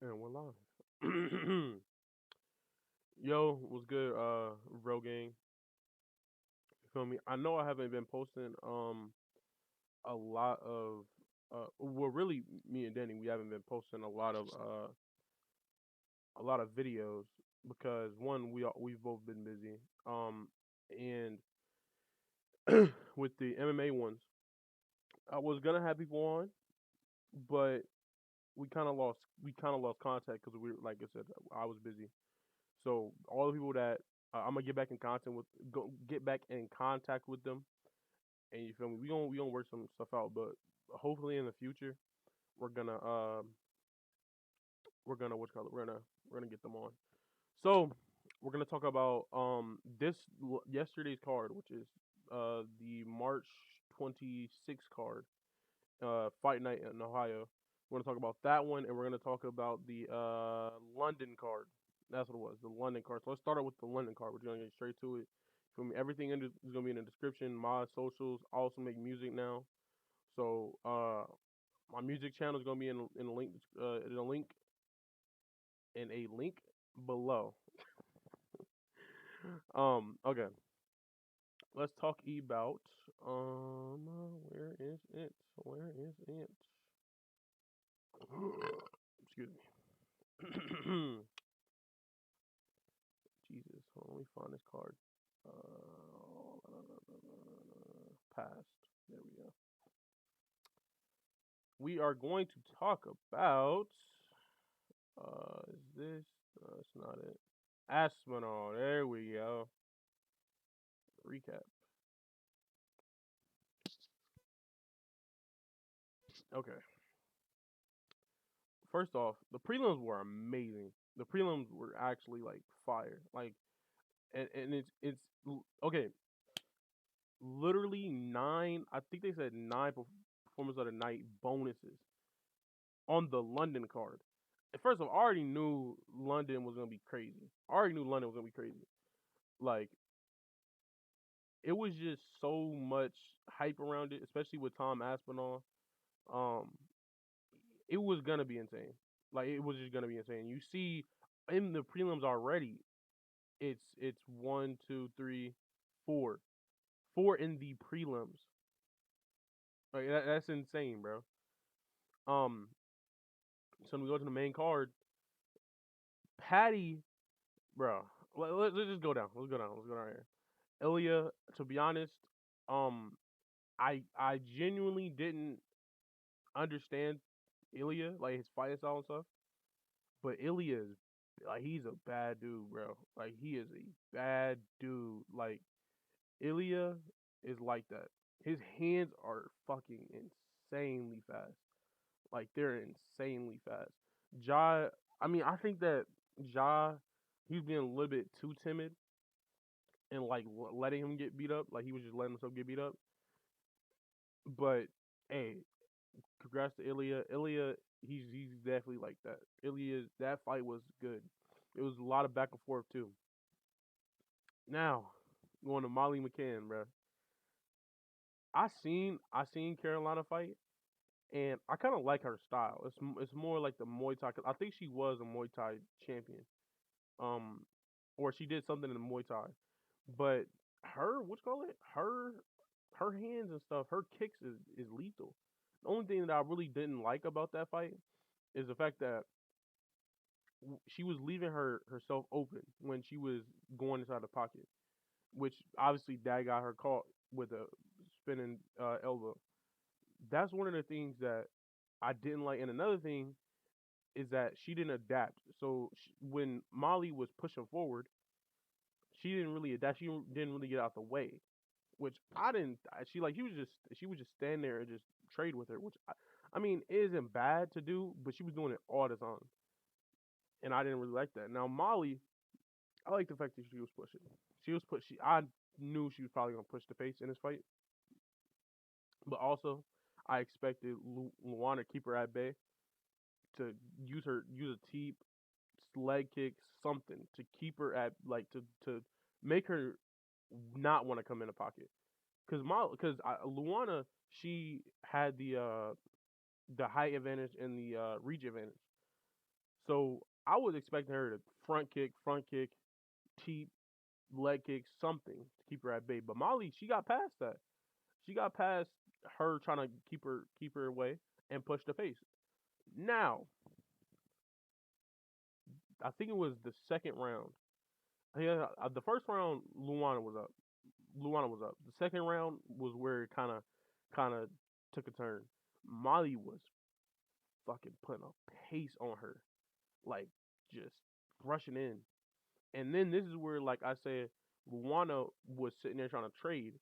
And we're live. Yo, what's good, Bro Gang? You feel me? I know I haven't been posting a lot of well really me and Danny we haven't been posting a lot of videos because one we've both been busy. And with the MMA ones, I was gonna have people on, but we kind of lost contact because we like I said I was busy. So all the people that I'm gonna get back in contact with, get back in contact with them, and you feel me? We gonna work some stuff out, but hopefully in the future we're gonna what's called we're gonna get them on. So we're gonna talk about yesterday's card, which is the March 26th card, fight night in Ohio. We're gonna talk about that one, and we're gonna talk about the London card. That's what it was, the London card. So let's start out with the London card. We're gonna get straight to it. From everything is gonna be in the description. My socials. I also make music now, so my music channel is gonna be in a link in a link below. Okay, let's talk about where is it? Where is it? Excuse me. Jesus, hold on, let me find this card. Past. There we go. We are going to talk about. Is this? That's not it. Aspinall. There we go. Recap. Okay. First off, the prelims were amazing. The prelims were actually like fire. Like, and okay. Literally nine. I think they said nine performers of the night bonuses on the London card. First of all, I already knew London was gonna be crazy. I already knew London was gonna be crazy. Like it was just so much hype around it, especially with Tom Aspinall. Um, it was gonna be insane. Like it was just gonna be insane. You see in the prelims already, it's one, two, three, four, four in the prelims. Like that's insane, bro. Um, so when we go to the main card, Patty, bro. Let's just go down. Let's go down. Let's go down here. Ilya, to be honest, um, I genuinely didn't understand Ilya, like his fight style and stuff. But Ilya is like he's a bad dude, bro. Like he is a bad dude. Like Ilya is like that. His hands are fucking insanely fast. Like they're insanely fast. Ja, I mean, I think that Ja, he's being a little bit too timid and like letting him get beat up. Like he was just letting himself get beat up. But hey, congrats to Ilya. Ilya, he's definitely like that. Ilya, that fight was good. It was a lot of back and forth too. Now, going to Molly McCann, bro. I seen Carolina fight, and I kind of like her style. It's more like the Muay Thai. 'Cause I think she was a Muay Thai champion, um, or she did something in the Muay Thai. But her, what's call it? Her hands and stuff, her kicks is lethal. The only thing that I really didn't like about that fight is the fact that she was leaving herself open when she was going inside the pocket, which obviously that got her caught with a spinning elbow. That's one of the things that I didn't like. And another thing is that she didn't adapt. So when Molly was pushing forward, she didn't really adapt. She didn't really get out the way, which I didn't. She was just stand there and just trade with her, which I mean it isn't bad to do, but she was doing it all the time, and I didn't really like that. Now Molly, I like the fact that she was pushing. She was push. I knew she was probably gonna push the pace in this fight, but also I expected Luana to keep her at bay, to use a teep, leg kick, something to keep her at like to make her not want to come in the pocket. Because Luana, she had the height advantage and the reach advantage. So I was expecting her to front kick, cheap leg kick, something to keep her at bay. But Molly, she got past that. She got past her trying to keep her away and push the pace. Now, I think it was the second round. Yeah, the first round, Luana was up. Luana was up. The second round was where it kind of took a turn. Molly was fucking putting a pace on her, like just rushing in. And then this is where, like I said, Luana was sitting there trying to trade.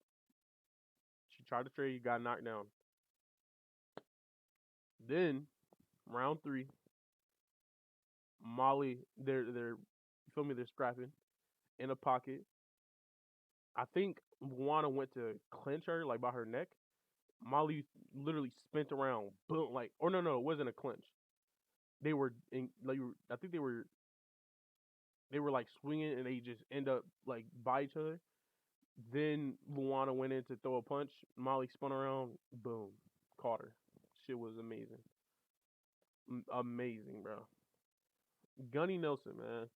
She tried to trade, got knocked down. Then round three, Molly, they're you feel me? They're scrapping in a pocket. I think Luana went to clinch her like by her neck. Molly literally spent around, boom, like, or no, it wasn't a clinch. They were in, like, I think they were like swinging and they just end up like by each other. Then Luana went in to throw a punch. Molly spun around, boom, caught her. Shit was amazing, amazing, bro. Gunny Nelson, man.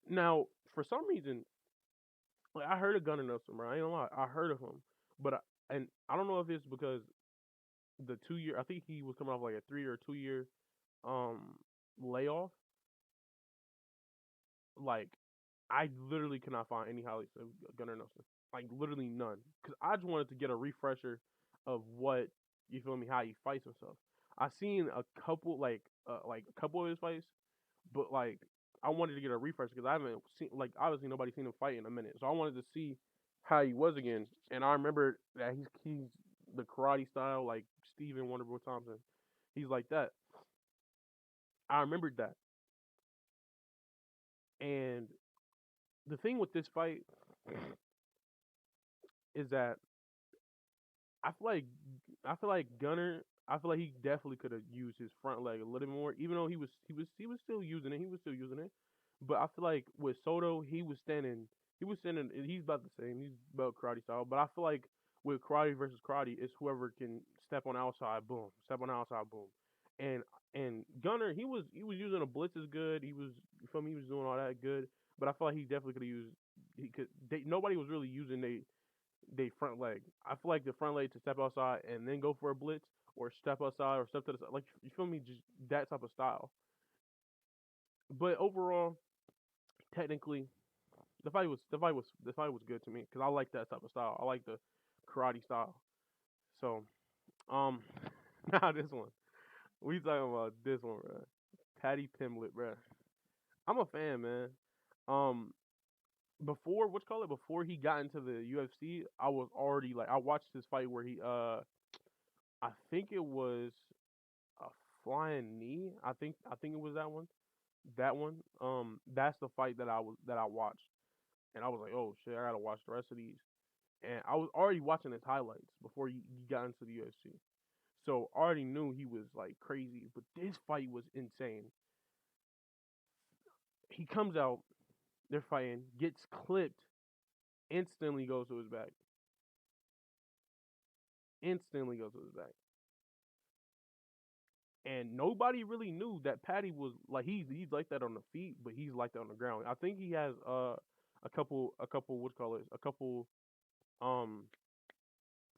Now, for some reason, like, I heard of Gunnar Nelson, bro. I ain't gonna lie, I heard of him, but and I don't know if it's because the 2 year. I think he was coming off like a 3 or 2 year um layoff. Like, I literally cannot find any highlights of Gunnar Nelson. Like, literally none. Because I just wanted to get a refresher of what, you feel me, how he fights himself. I seen a couple, like a couple of his fights, but like, I wanted to get a refresher because I haven't seen, like, obviously nobody seen him fight in a minute. So I wanted to see how he was again. And I remember that he's the karate style, like Steven Wonderboy Thompson. He's like that. I remembered that. And the thing with this fight is that I feel like I feel like Gunner. I feel like he definitely could have used his front leg a little more, even though he was still using it. He was still using it, but I feel like with Soto, he was standing. He was standing. He's about the same. He's about karate style, but I feel like with karate versus karate, it's whoever can step on the outside, boom, step on the outside, boom, and Gunner, he was using a blitz as good. He was, you feel me? He was doing all that good, but I feel like he definitely could have used. He could. Nobody was really using they front leg. I feel like the front leg to step outside and then go for a blitz, or step outside or step to the side. Like, you feel me? Just that type of style. But overall, technically, the fight was good to me because I like that type of style. I like the karate style. So, um, now this one. We talking about this one, bro. Patty Pimlet, bro. I'm a fan, man. Um, before what's call it before he got into the UFC, I was already like, I watched this fight where he I think it was a flying knee. I think it was that one. That one. That's the fight that I watched, and I was like, oh shit, I gotta watch the rest of these. And I was already watching his highlights before he got into the UFC, so I already knew he was like crazy. But this fight was insane. He comes out, they're fighting, gets clipped, instantly goes to his back, instantly goes to his back. And nobody really knew that Patty was like, he's like that on the feet, but he's like that on the ground. I think he has a couple what's called it, a couple um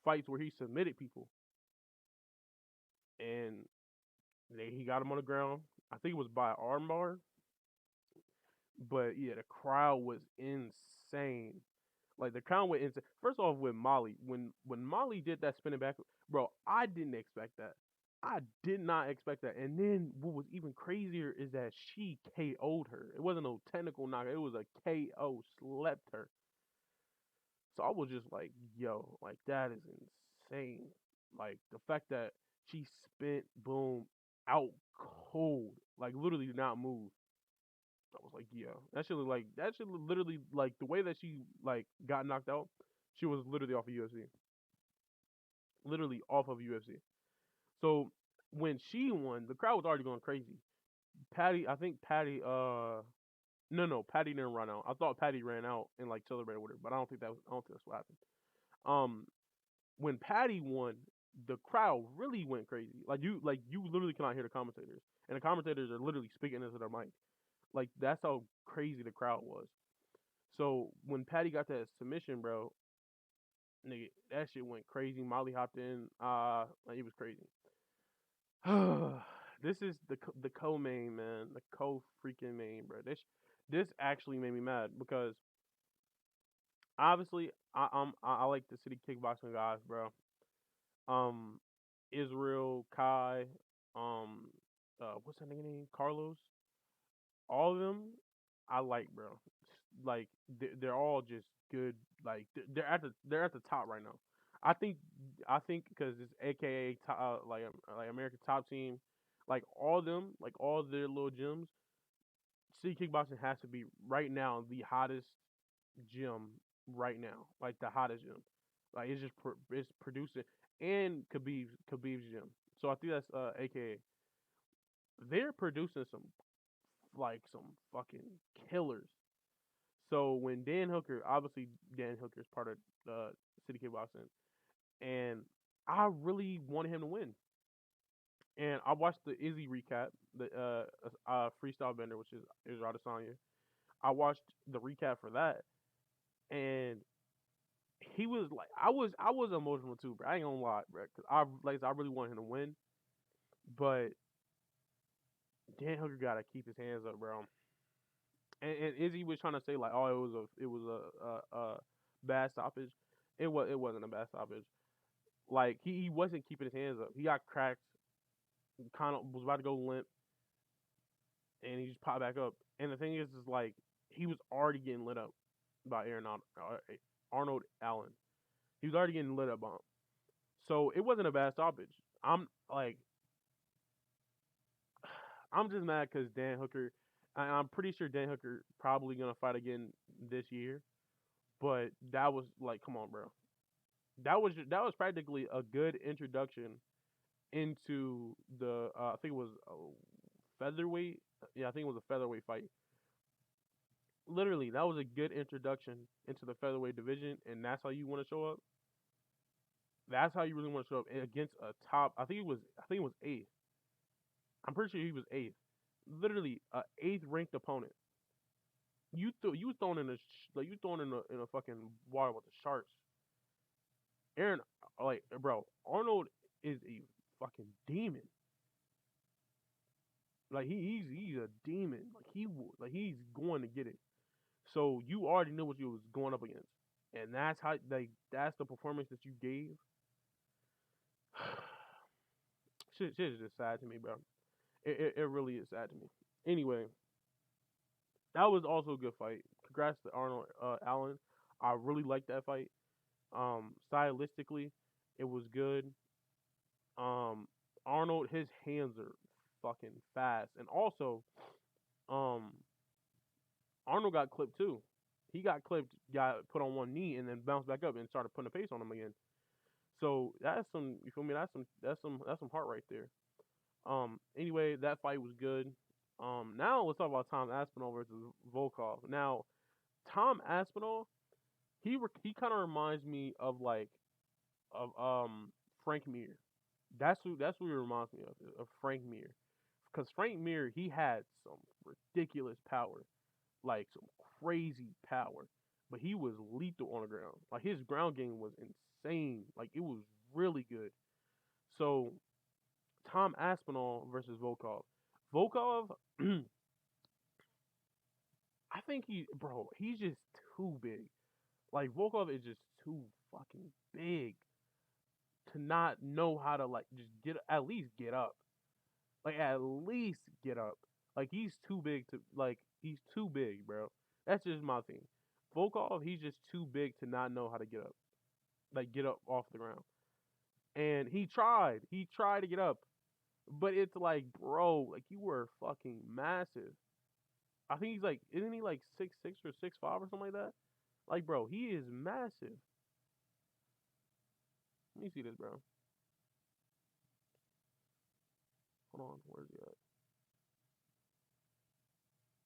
fights where he submitted people, and he got him on the ground. I think it was by armbar, but yeah, the crowd was insane. Like, the crowd went insane. First off, with Molly, when Molly did that spinning back, bro, I didn't expect that. I did not expect that. And then what was even crazier is that she KO'd her. It wasn't no technical knockout. It was a KO. Slept her. So I was just like, yo, like, that is insane. Like, the fact that she spent, boom, out cold, like, literally did not move. I was like, yeah, that shit literally, like, the way that she like got knocked out, she was literally off of UFC, literally off of UFC. So when she won, the crowd was already going crazy. I think Patty, no, Patty didn't run out. I thought Patty ran out and like celebrated with her, but I don't think that's what happened. Um, when Patty won, the crowd really went crazy. Like you literally cannot hear the commentators, and the commentators are literally speaking into their mic. Like that's how crazy the crowd was. So when Patty got that submission, bro, nigga, that shit went crazy. Molly hopped in. Like, it was crazy. This is the co-main, man. The co-freaking main, bro. This actually made me mad because obviously I like the city kickboxing guys, bro. Um, Israel, Kai, um, what's that nigga name? Carlos. All of them, I like, bro. Like they're all just good. Like they're at the top right now. I think I think because it's AKA like American Top Team, like all of them, like all their little gyms. City Kickboxing has to be right now the hottest gym right now, like the hottest gym. Like it's producing and Khabib's gym. So I think that's AKA. They're producing some fucking killers. So when Dan Hooker, obviously Dan Hooker is part of City Kickboxing, and I really wanted him to win. And I watched the Izzy recap, the freestyle bender, which is Adesanya. I watched the recap for that, and he was like, I was emotional too, bro. I ain't gonna lie, bro, because I really wanted him to win, but Dan Hooker gotta keep his hands up, bro. And Izzy was trying to say like, oh, it was a bad stoppage. It wasn't a bad stoppage. Like he wasn't keeping his hands up. He got cracked, kind of was about to go limp, and he just popped back up. And the thing is like he was already getting lit up by Arnold Allen. He was already getting lit up on him. So it wasn't a bad stoppage. I'm like I'm just mad because Dan Hooker. I'm pretty sure Dan Hooker probably gonna fight again this year. But that was like, come on, bro. That was practically a good introduction into the I think it was a featherweight. Yeah, I think it was a featherweight fight. Literally, that was a good introduction into the featherweight division, and that's how you want to show up. That's how you really want to show up against a top. I think it was eighth. I'm pretty sure he was eighth. Literally, a eighth ranked opponent. You thrown in a like you thrown in a fucking water with the sharks. Aaron, like bro, Arnold is a fucking demon. Like he's a demon. Like he's going to get it. So you already knew what you was going up against, and that's how that's the performance that you gave. Shit is just sad to me, bro. It really is sad to me. Anyway, that was also a good fight. Congrats to Arnold Allen. I really liked that fight. Stylistically, it was good. Um, Arnold, his hands are fucking fast, and also, um, Arnold got clipped too. He got clipped, got put on one knee, and then bounced back up and started putting a pace on him again. So that's some, you feel me? That's some heart right there. Anyway, that fight was good. Now let's talk about Tom Aspinall versus Volkov. Now, Tom Aspinall, he kind of reminds me of Frank Mir. That's who he reminds me of Frank Mir. Because Frank Mir, he had some ridiculous power, like some crazy power, but he was lethal on the ground. Like his ground game was insane. Like it was really good. So Tom Aspinall versus Volkov. Volkov, I think he's just too big. Like Volkov is just too fucking big to not know how to like just at least get up. Like at least get up. Like he's too big, bro. That's just my thing. Volkov, he's just too big to not know how to get up. Like get up off the ground. And he tried. He tried to get up. But it's like, bro, like you were fucking massive. I think he's like, isn't he like 6'6" or 6'5" or something like that? Like, bro, he is massive. Let me see this, bro. Hold on, where's he at?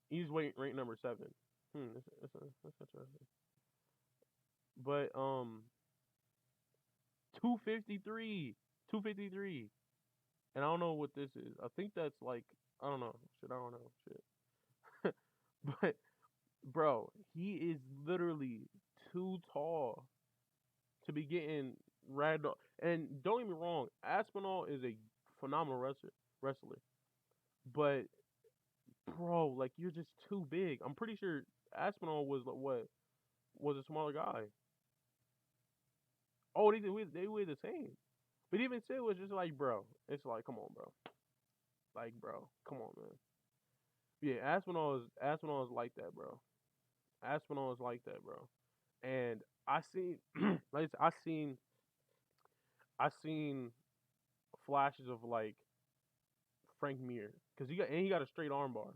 He's rank number 7. That's interesting. But 253, 253. And I don't know what this is. I think that's like I don't know. Shit, I don't know. Shit. But bro, he is literally too tall to be getting ragged up. And don't get me wrong, Aspinall is a phenomenal wrestler. But bro, like you're just too big. I'm pretty sure Aspinall was like, what was a smaller guy. Oh, they weigh the same. But even still, it was just like, bro, it's like, come on, bro, like, bro, come on, man. Yeah, Aspinall is like that, bro. Aspinall is like that, bro. And I seen, like I seen flashes of like Frank Mir because he got a straight armbar,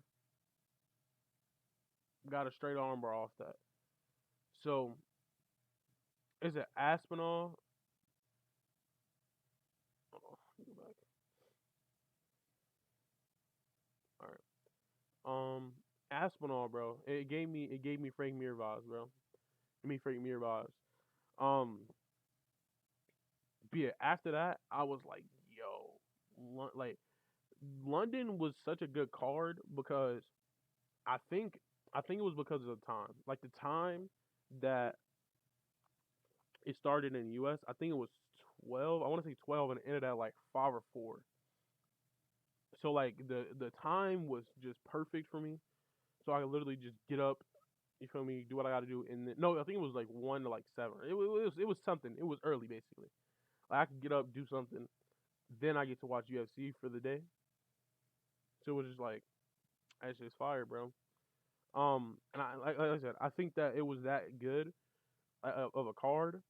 got a straight armbar off that. So is it Aspinall? Hold on, let me go back. All right. Aspinall, bro. It gave me Frank Mir vibes, bro. Give me Frank Mir vibes. Um, but yeah, after that, I was like, yo, like London was such a good card because I think I think it was because of the time. Like the time that it started in the US, I think it was 12. I want to say 12 and it ended at like 5 or 4. So like the time was just perfect for me. So I could literally just get up, you feel me, do what I got to do and then, no, I think it was like 1 to like 7. It was something. It was early basically. Like I could get up, do something, then I get to watch UFC for the day. So it was just like that's just fire, bro. And like I said, I think that it was that good of a card.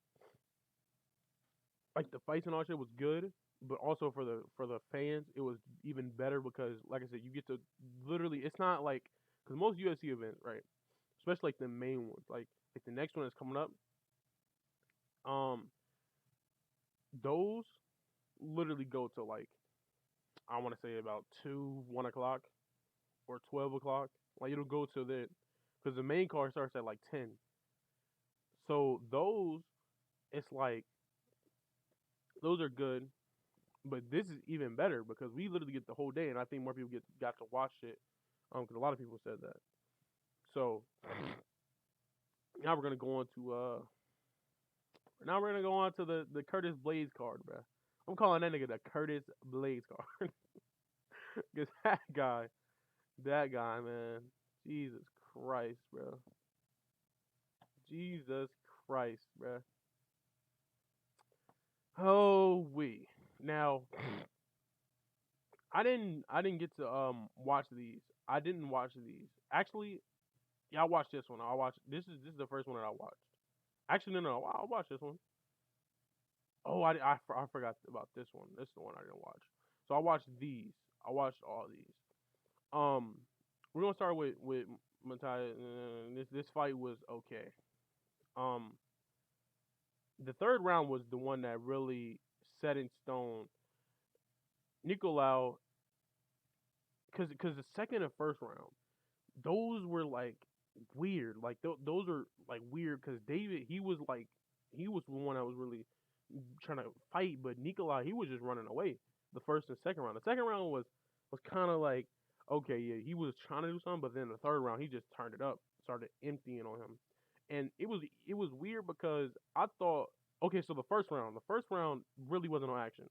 Like the fights and all that shit was good, but also for the fans, it was even better because, like I said, you get to literally. It's not like because most UFC events, right? Especially like the main ones, like the next one that's coming up. Um, those literally go to like I want to say about 1 o'clock or 12 o'clock. Like it'll go to that because the main card starts at like 10. So it's like those are good, but this is even better because we literally get the whole day, and I think more people got to watch it. Because a lot of people said that. So now we're gonna go on to the Curtis Blaze card, bro. I'm calling that nigga the Curtis Blaze card because that guy, man, Jesus Christ, bro, Jesus Christ, bro. Oh we now I didn't get to watch these. I didn't watch these. Actually, yeah, I watched this one. I watched this is the first one that I watched. Actually, no, I watched this one. Oh, I forgot about this one. This is the one I didn't watch. So I watched these. I watched all these. Um, we're gonna start with Matai. This fight was okay. Um, the third round was the one that really set in stone Nicolau, because the second and first round, those were like weird. Like those are like weird because David he was the one that was really trying to fight, but Nikolai he was just running away. The first and second round. The second round was kind of like okay, yeah, he was trying to do something, but then the third round he just turned it up, started emptying on him, and it was weird because I thought okay, so the first round really wasn't no action,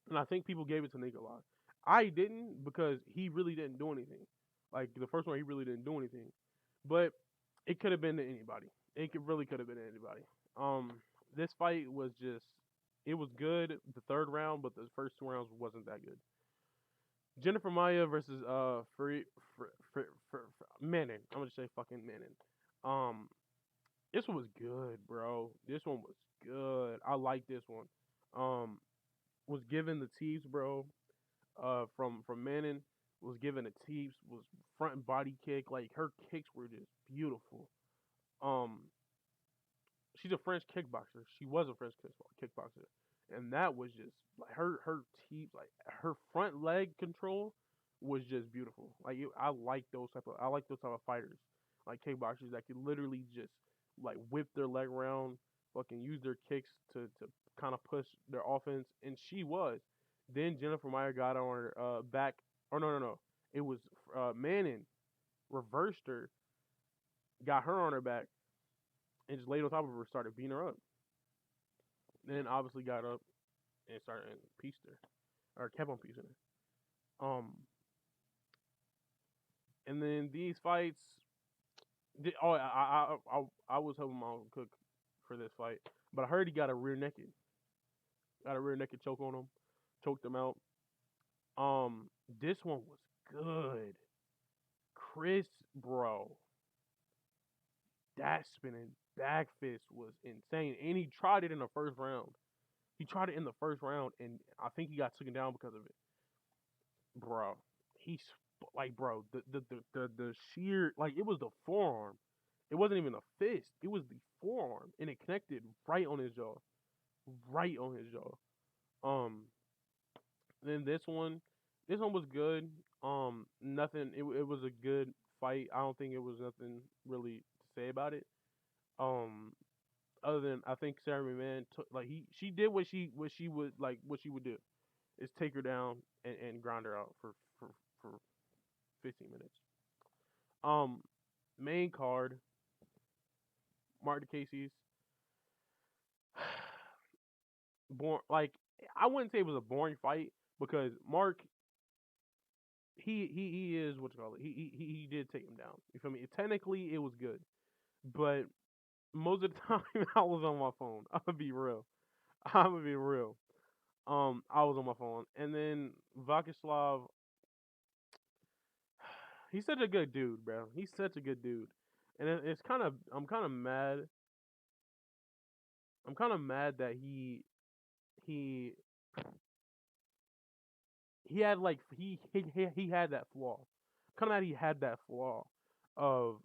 and I think people gave it to Nikolai. I didn't because he really didn't do anything. Like the first one, he really didn't do anything, but it could have been to anybody. Really could have been to anybody. Um, this fight was just it was good the third round, but the first 2 rounds wasn't that good. Jennifer Maya versus Manning. I'm gonna say fucking Manning. Um, this one was good, bro. This one was good. I like this one. Um, was given the teeps, bro. From Manning was given the teeps. Was front and body kick. Like her kicks were just beautiful. Um, she's a French kickboxer. She was a French kickboxer, and that was just like her teeth, like her front leg control was just beautiful. Like I like those type of fighters, like kickboxers that can literally just like whip their leg around, fucking use their kicks to kind of push their offense, and she was. Then Jennifer Meyer got on her back. Or no. It was Manning reversed her, got her on her back, and just laid on top of her, started beating her up. Then obviously got up and started and pieced her, or kept on piecing her. And then these fights. I was helping my uncle cook for this fight, but I heard he got a rear naked choke on him, choked him out. This one was good. Chris, bro, that spinning back fist was insane, and he tried it in the first round. He tried it in the first round, and I think he got taken down because of it, bro. He's like, bro, the sheer, like, it was the forearm. It wasn't even a fist. It was the forearm, and it connected right on his jaw, right on his jaw. Um, then this one was good. Nothing. It was a good fight. I don't think it was nothing really to say about it. Um, other than I think Sarah McMahon took, like, she did what she would, like, what she would do is take her down and grind her out for 15 minutes. Um, main card, Mark Casey's. Like, I wouldn't say it was a boring fight because Mark, he is what you call it. He did take him down. You feel me? Technically, it was good, but most of the time I was on my phone. I'm gonna be real. I'm gonna be real. I was on my phone, and then Vakislav, he's such a good dude, bro. He's such a good dude, and it's kind of, I'm kind of mad. I'm kind of mad that he he had, like, he had that flaw. Kind of mad he had that flaw of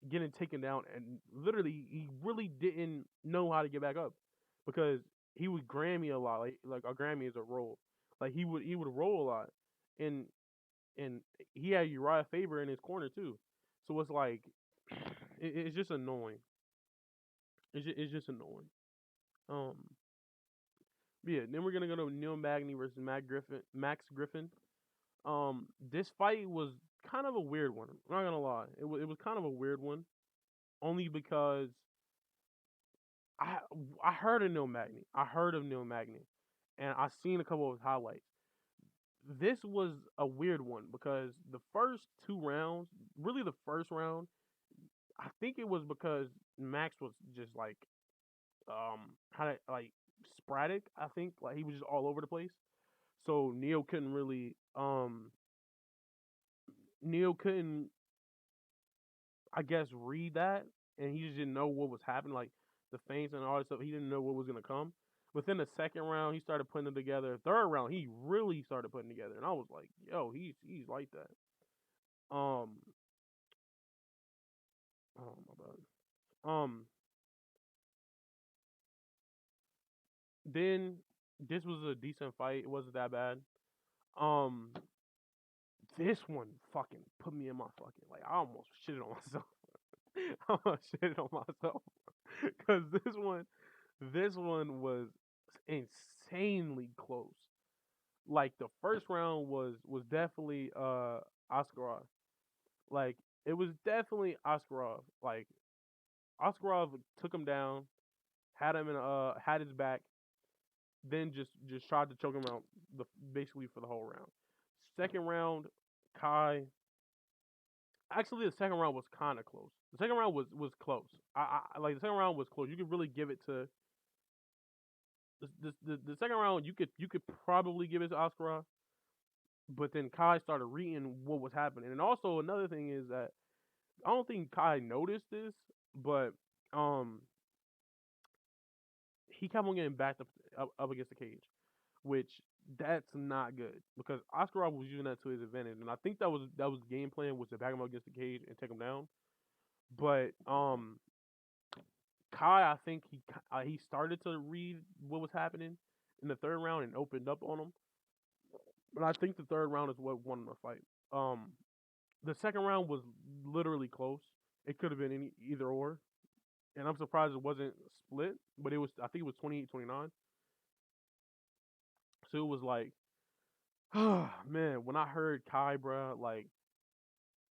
getting taken down, and literally he really didn't know how to get back up because he would Grammy a lot. Like a Grammy is a roll. Like he would roll a lot, and and he had Uriah Faber in his corner too. So it's like it's just annoying. It's just annoying. Um, but yeah. Then we're gonna go to Neil Magny versus Max Griffin. This fight was kind of a weird one. I'm not gonna lie. It was kind of a weird one, only because I I heard of Neil Magny. I heard of Neil Magny, and I seen a couple of his highlights. This was a weird one because the first two rounds, really the first round, I think it was because Max was just like how to, like, sporadic. I think, like, he was just all over the place. So Neil couldn't, I guess, read that, and he just didn't know what was happening, like the feints and all that stuff. He didn't know what was gonna come. Within the second round, he started putting it together. Third round, he really started putting it together, and I was like, "Yo, he's like that." Um, oh my bad. Then this was a decent fight. It wasn't that bad. Um, this one fucking put me in my fucking, like, I almost shitted on myself. I almost shitted on myself because this one was insanely close. Like, the first round was definitely Askarov. Like, it was definitely Askarov. Like, Askarov took him down, had him in had his back, then just tried to choke him out basically for the whole round. Second round, Kai. Actually, the second round was kind of close. The second round was close. I like, the second round was close. You could really give it to the second round. You could probably give it to Askarov, but then Kai started reading what was happening. And also another thing is that I don't think Kai noticed this, but um he kept on getting backed up against the cage, which that's not good because Askarov was using that to his advantage, and I think that was the game plan, was to back him up against the cage and take him down. But Kai, I think he started to read what was happening in the third round and opened up on him. But I think the third round is what won the fight. The second round was literally close. It could have been either or, and I'm surprised it wasn't split. But it was. I think it was 28-29. So it was like, man, when I heard Kai, bro, like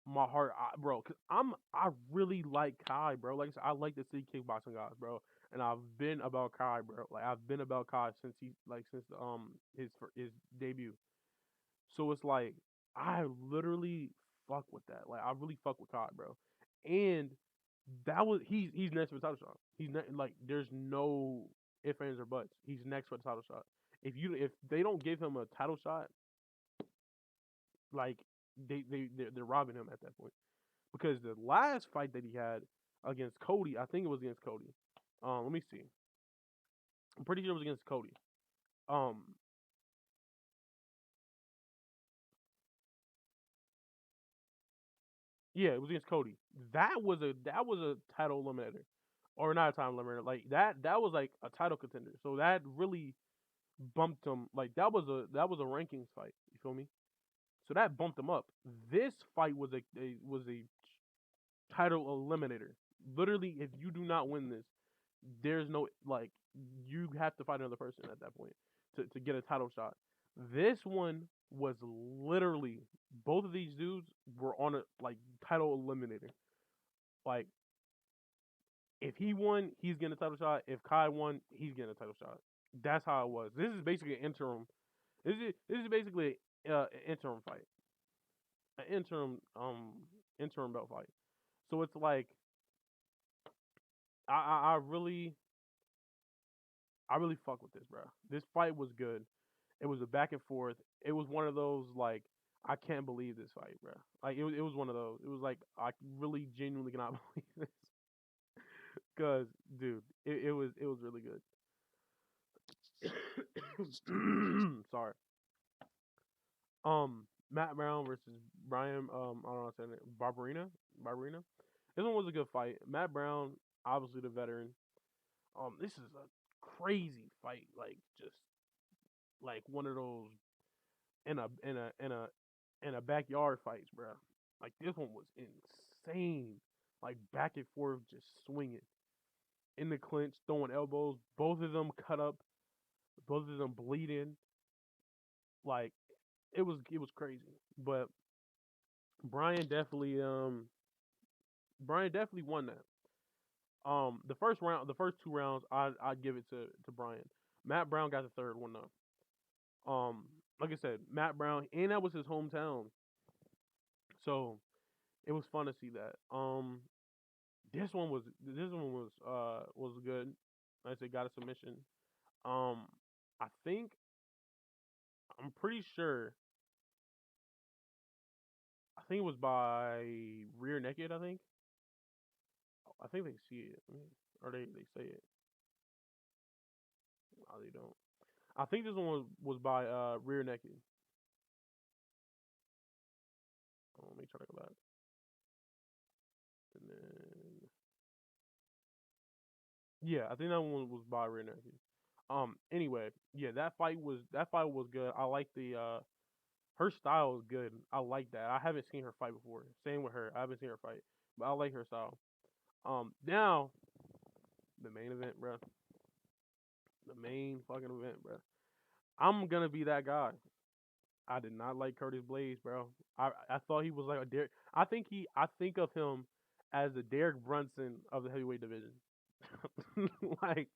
my heart, bro, cause I really like Kai, bro. Like I said, I like to see kickboxing guys, bro, and I've been about Kai, bro. Like I've been about Kai since since his debut. So it's like I literally fuck with that. Like I really fuck with Kai, bro. And that was he's next for the title shot. Like there's no ifs ands or buts. He's next for the title shot. If they don't give him a title shot, like they're robbing him at that point. Because the last fight that he had against Cody, I think it was against Cody. Let me see. I'm pretty sure it was against Cody. Um, yeah, it was against Cody. That was a title eliminator, or not a title eliminator. Like that was like a title contender. So that really bumped him. Like that was a rankings fight. You feel me? So that bumped him up. This fight was a title eliminator. Literally, if you do not win this, there's no like you have to fight another person at that point to get a title shot. This one was literally both of these dudes were on a like title eliminator. Like if he won, he's getting a title shot. If Kai won, he's getting a title shot. That's how it was. This is basically an interim. This is basically an interim fight, an interim belt fight. So it's like I really fuck with this, bro. This fight was good. It was a back and forth. It was one of those like I can't believe this fight, bro. Like it was one of those. It was like I really genuinely cannot believe this, cause dude, it was really good. Sorry. Matt Brown versus Brian. I don't know how to say it. Barberina. Barberina. This one was a good fight. Matt Brown, obviously the veteran. This is a crazy fight. Like just like one of those in a backyard fights, bro. Like this one was insane. Like back and forth, just swinging in the clinch, throwing elbows. Both of them cut up. Both of them bleeding. Like it was crazy. But Brian definitely Brian definitely won that. The first round, the first two rounds, I'd give it to Brian. Matt Brown got the third one though. Like I said, Matt Brown, and that was his hometown, so it was fun to see that. This one was good. Like I said, got a submission. Um, I think I'm pretty sure. I think it was by rear naked. I think they see it, or they say it. No, they don't. I think this one was by rear naked. Let me try to go back. And then yeah, I think that one was by rear naked. Anyway, yeah, that fight was good. I like the her style is good. I like that. I haven't seen her fight before. Same with her. I haven't seen her fight, but I like her style. Now the main event, bro. The main fucking event, bro. I'm gonna be that guy. I did not like Curtis Blaze, bro. I thought he was like a Derek. I think of him as the Derek Brunson of the heavyweight division. Like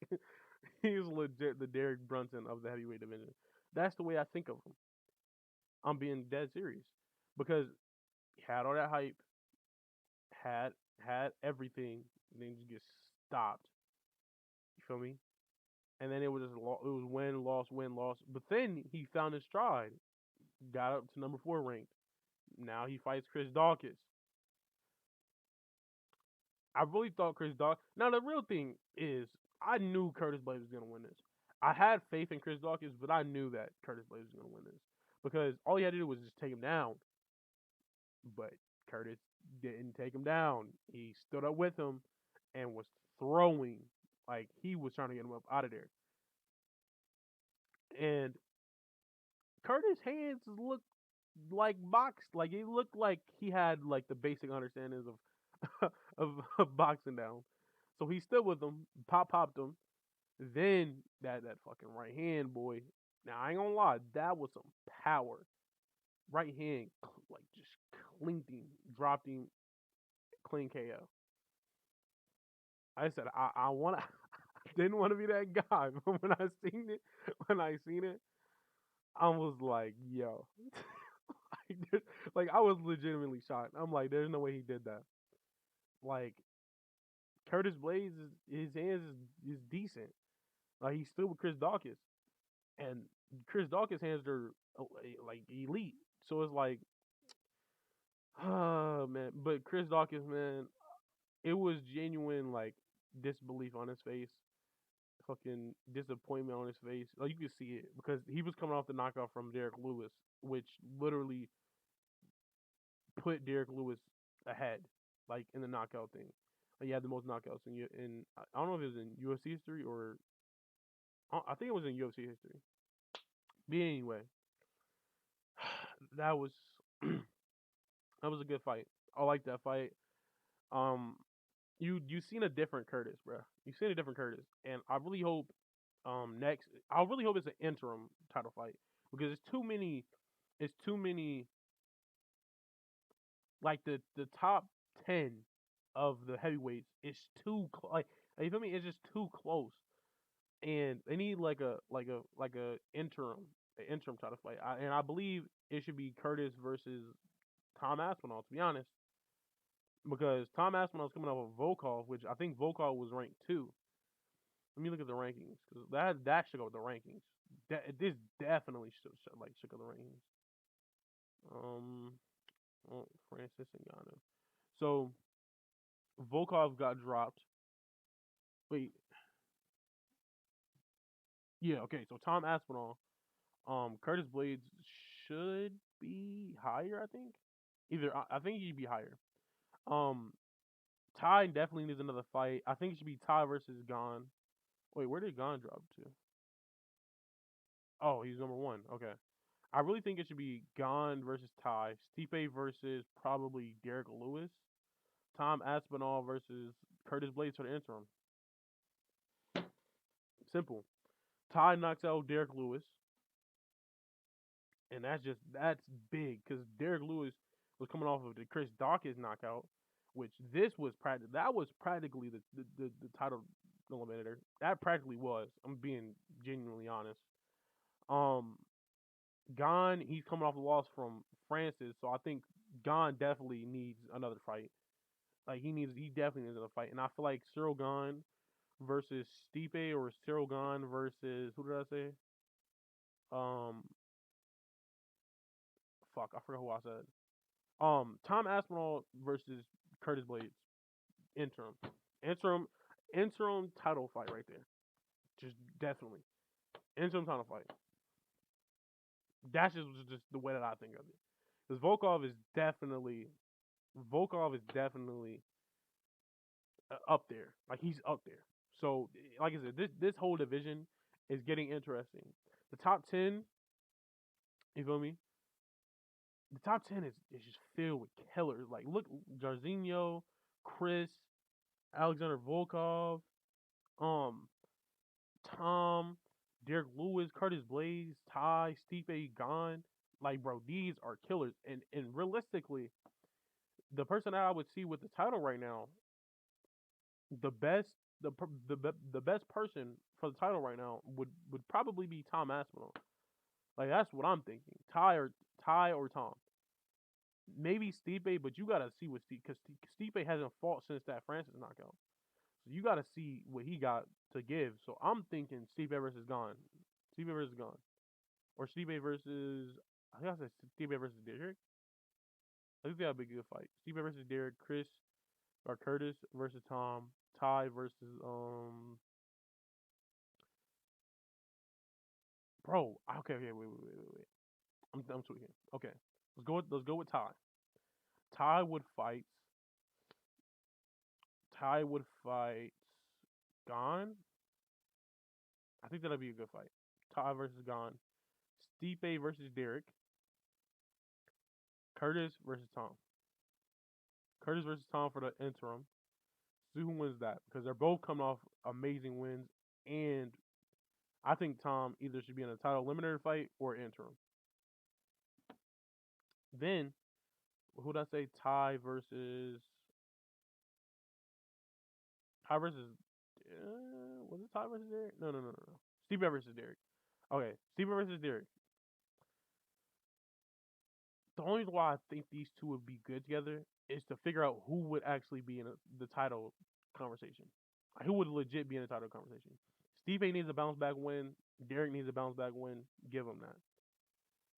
he's legit the Derek Brunson of the heavyweight division. That's the way I think of him. I'm being dead serious because he had all that hype, had had everything, and then just get stopped. You feel me? And then it was it was win loss. But then he found his stride, got up to number 4 ranked. Now he fights Chris Dawkins. I really thought Chris Dawkins. Now the real thing is, I knew Curtis Blades was gonna win this. I had faith in Chris Dawkins, but I knew that Curtis Blades was gonna win this because all he had to do was just take him down. But Curtis didn't take him down. He stood up with him and was throwing like he was trying to get him up out of there. And Curtis' hands looked like boxed. Like it looked like he had like the basic understandings of of boxing down. So he stood with him, popped him. Then that fucking right hand, boy. Now I ain't gonna lie, that was some power. Right hand, like just clinked him, dropped him, clean KO. I said I want to, didn't want to be that guy, but when I seen it, I was like, yo, like I was legitimately shocked. I'm like, there's no way he did that. Like Curtis Blades, his hands is decent. Like he's still with Chris Dawkins, and Chris Dawkins' hands are like elite. So it's like, man. But Chris Dawkins, man, it was genuine like disbelief on his face, fucking disappointment on his face. Like you could see it because he was coming off the knockout from Derek Lewis, which literally put Derek Lewis ahead, like in the knockout thing. Like, he had the most knockouts in I don't know if it was in UFC history or I think it was in UFC history. But anyway, that was that was a good fight. I like that fight. Um, you seen a different Curtis, bro. You seen a different Curtis, and I really hope next. I really hope it's an interim title fight because it's too many. It's too many. Like the top 10 of the heavyweights is too like you feel me? It's just too close, and they need an interim title fight. And I believe it should be Curtis versus Tom Aspinall. To be honest, because Tom Aspinall's coming off of Volkov, which I think Volkov was ranked 2. Let me look at the rankings because that should go with the rankings. This definitely should go the rankings. Um, Francis Ngannou. So Volkov got dropped. Wait, yeah, okay. So Tom Aspinall, Curtis Blades should be higher. I think I think he'd be higher. Um, Ty definitely needs another fight. I think it should be Ty versus Gon. Wait, where did Gon drop to? Oh, he's number 1. Okay. I really think it should be Gon versus Ty, Stipe versus probably Derek Lewis, Tom Aspinall versus Curtis Blades for the interim. Simple. Ty knocks out Derek Lewis, and that's big because Derek Lewis was coming off of the Chris Dawkins knockout, which that was practically the title eliminator. That practically was. I'm being genuinely honest. Um, Gon, he's coming off a loss from Francis, so I think Gon definitely needs another fight. Like he definitely needs another fight, and I feel like Cyril Gon versus Stipe or Cyril Gon versus who did I say? Um, fuck, I forgot who I said. Tom Aspinall versus Curtis Blades. Interim. Interim interim title fight right there. Just definitely. Interim title fight. That's just the way that I think of it. Because Volkov is definitely up there. Like he's up there. So like I said, this whole division is getting interesting. The top 10, you feel me? The top 10 is just filled with killers. Like look, Jarzinho, Chris, Alexander Volkov, um, Tom, Derek Lewis, Curtis Blaze, Ty, Stipe, Gon. Like, bro, these are killers. And realistically, the person that I would see with the title right now, the best the best person for the title right now would probably be Tom Aspinall. Like that's what I'm thinking. Ty or Tom. Maybe Stipe, but you gotta see what Stipe because Stipe hasn't fought since that Francis knockout. So you gotta see what he got to give. So I'm thinking Stipe versus Gon. Stipe versus Gon. Or Stipe versus I think I said Stipe versus Derek. I think that'd be a good fight. Stipe versus Derek, Chris or Curtis versus Tom, Ty versus bro. Okay, wait. I'm tweaking. Okay. Let's go with Ty. Ty would fight Ty would fight Gon. I think that'd be a good fight. Ty versus Gon. Stipe versus Derek. Curtis versus Tom. Curtis versus Tom for the interim. See who wins that because they're both coming off amazing wins and I think Tom either should be in a title eliminator fight or interim. Then, who'd I say? Ty versus was it Ty versus Derek? No. Steve versus Derek. Okay, Steve versus Derek. The only reason why I think these two would be good together is to figure out who would actually be in the title conversation. Who would legit be in the title conversation? Steve needs a bounce back win. Derek needs a bounce back win. Give him that.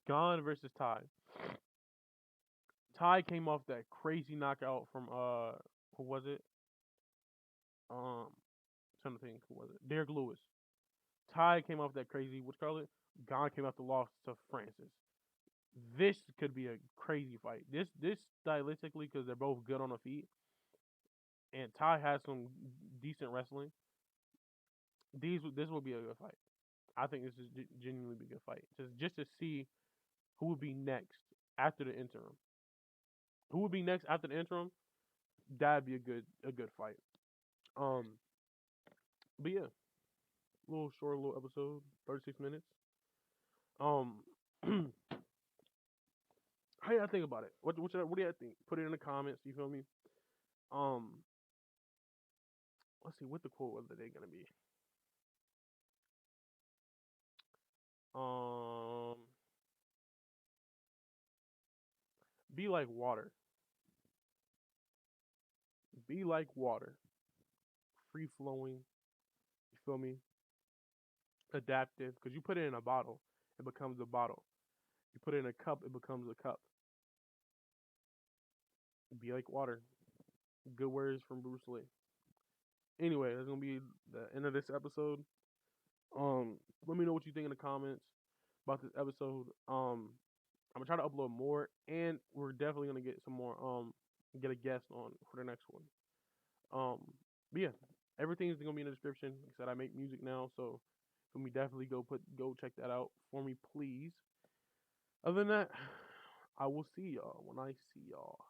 Gon versus Ty. Ty came off that crazy knockout from who was it? Um, trying to think who was it? Derek Lewis. Ty came off that crazy. What's called it? Gon came off the loss to Francis. This could be a crazy fight. This stylistically because they're both good on the feet, and Ty has some decent wrestling. This will be a good fight. I think this is genuinely be a good fight. Just to see who would be next after the interim. Who would be next after the interim? That'd be a good fight. Um, but yeah, little short little episode, 36 minutes. Um, how y'all think about it? What do y'all think? Put it in the comments. You feel me? Um, let's see what the quote of the day gonna be. Um, be like water. Be like water. Free flowing. You feel me? Adaptive. Because you put it in a bottle, it becomes a bottle. You put it in a cup, it becomes a cup. Be like water. Good words from Bruce Lee. Anyway, that's gonna be the end of this episode. Let me know what you think in the comments about this episode. I'm gonna try to upload more, and we're definitely gonna get some more. Get a guest on for the next one. But yeah, everything's gonna be in the description. Like I said, I make music now, so let me definitely go check that out for me, please. Other than that, I will see y'all when I see y'all.